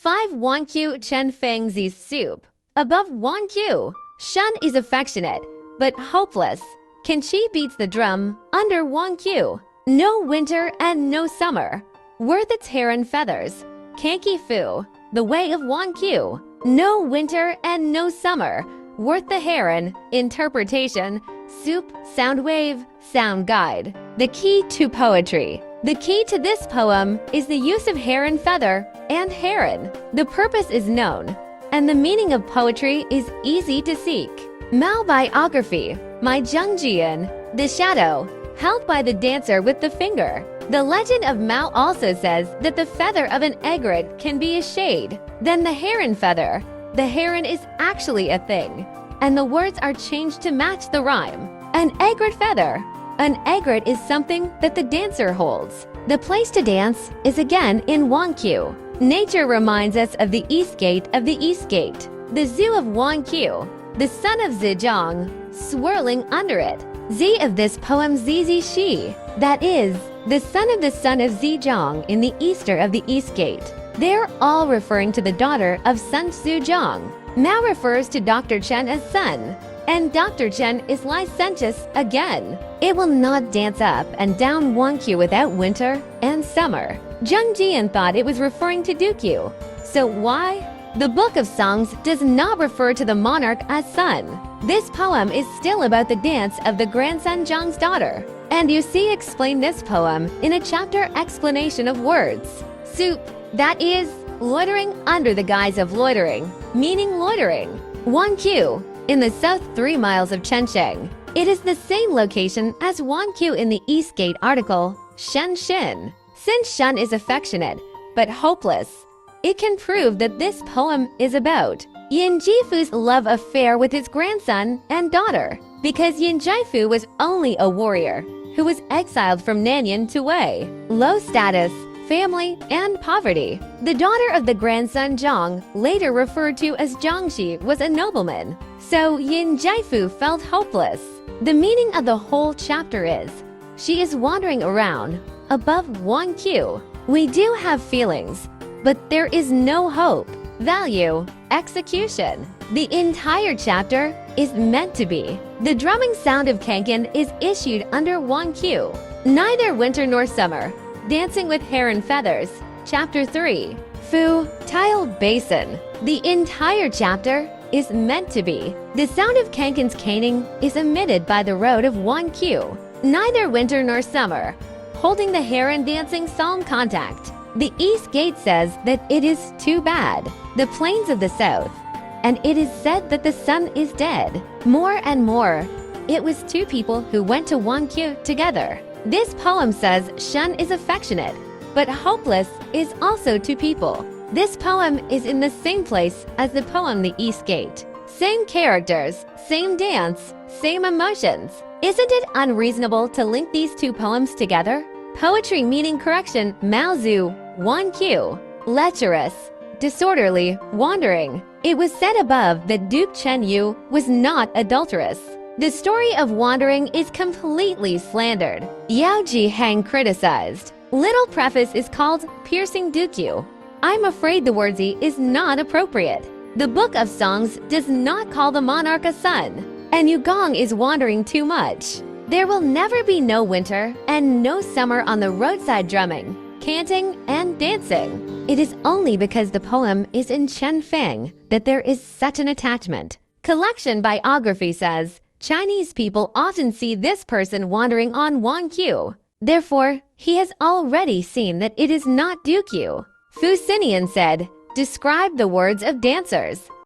5. Wanqiu Chen Feng Zi soup. Above Wanqiu, Shen is affectionate, but hopeless. Kanchi beats the drum under Wanqiu. No winter and no summer. Worth its heron feathers. Kanki fu, the way of Wanqiu. No winter and no summer. Worth the heron. Interpretation. Soup, sound wave, sound guide. The key to poetry. The key to this poem is the use of heron feather and heron. The purpose is known, and the meaning of poetry is easy to seek. Mao biography. My Zhengjian, the shadow, held by the dancer with the finger. The legend of Mao also says that the feather of an egret can be a shade. Then the heron feather. The heron is actually a thing, and the words are changed to match the rhyme. An egret feather. An egret is something that the dancer holds. The place to dance is again in Wanqiu. Nature reminds us of the east gate of the east gate. The zoo of Wanqiu. The sun of Zhejiang, swirling under it. Z of this poem Zizi Shi. That is, the son of Zhejiang in the easter of the east gate. They're all referring to the daughter of Sun Zhejiang. Mao refers to Dr. Chen as son, and Dr. Chen is licentious again. It will not dance up and down Wanqiu without winter and summer. Zheng Jian thought it was referring to Dukyu. So why? The Book of Songs does not refer to the monarch as son. This poem is still about the dance of the grandson Zhang's daughter. And you see explain this poem in a chapter explanation of words. Soup, that is, loitering under the guise of loitering, meaning loitering. Wanqiu, in the south 3 miles of Chensheng. It is the same location as Wanqiu in the East Gate article, Shen Shin. Since Shen is affectionate, but hopeless, it can prove that this poem is about Yin Jifu's love affair with his grandson and daughter, because Yin Jifu was only a warrior who was exiled from Nanyan to Wei. Low status, family, and poverty. The daughter of the grandson Zhang, later referred to as Zhangxi, was a nobleman. So Yin Jifu felt hopeless. The meaning of the whole chapter is, she is wandering around above Wanqiu. We do have feelings, but there is no hope, value, execution. The entire chapter is meant to be. The drumming sound of Kankan is issued under Wanqiu. Neither winter nor summer. Dancing with Heron Feathers, Chapter 3. Fu, Tile Basin. The entire chapter is meant to be. The sound of Kankan's caning is emitted by the road of Wanqiu. Neither winter nor summer. Holding the heron dancing psalm contact. The East Gate says that it is too bad. The plains of the south. And it is said that the sun is dead. More and more. It was 2 people who went to Wanqiu together. This poem says Shen is affectionate, but hopeless is also 2 people. This poem is in the same place as the poem The East Gate. Same characters, same dance, same emotions. Isn't it unreasonable to link these 2 poems together? Poetry meaning correction, Maozu, Wanqiu. Lecherous, disorderly, wandering. It was said above that Duke Chen Yu was not adulterous. The story of wandering is completely slandered. Yao Ji-hang criticized. Little preface is called Piercing Dukyu. I'm afraid the word Z is not appropriate. The Book of Songs does not call the monarch a son, and Yugong is wandering too much. There will never be no winter and no summer on the roadside drumming, canting, and dancing. It is only because the poem is in Chen Feng that there is such an attachment. Collection biography says, Chinese people often see this person wandering on Wanqiu. Therefore, he has already seen that it is not Dukyu. Fu Sinian said, describe the words of dancers.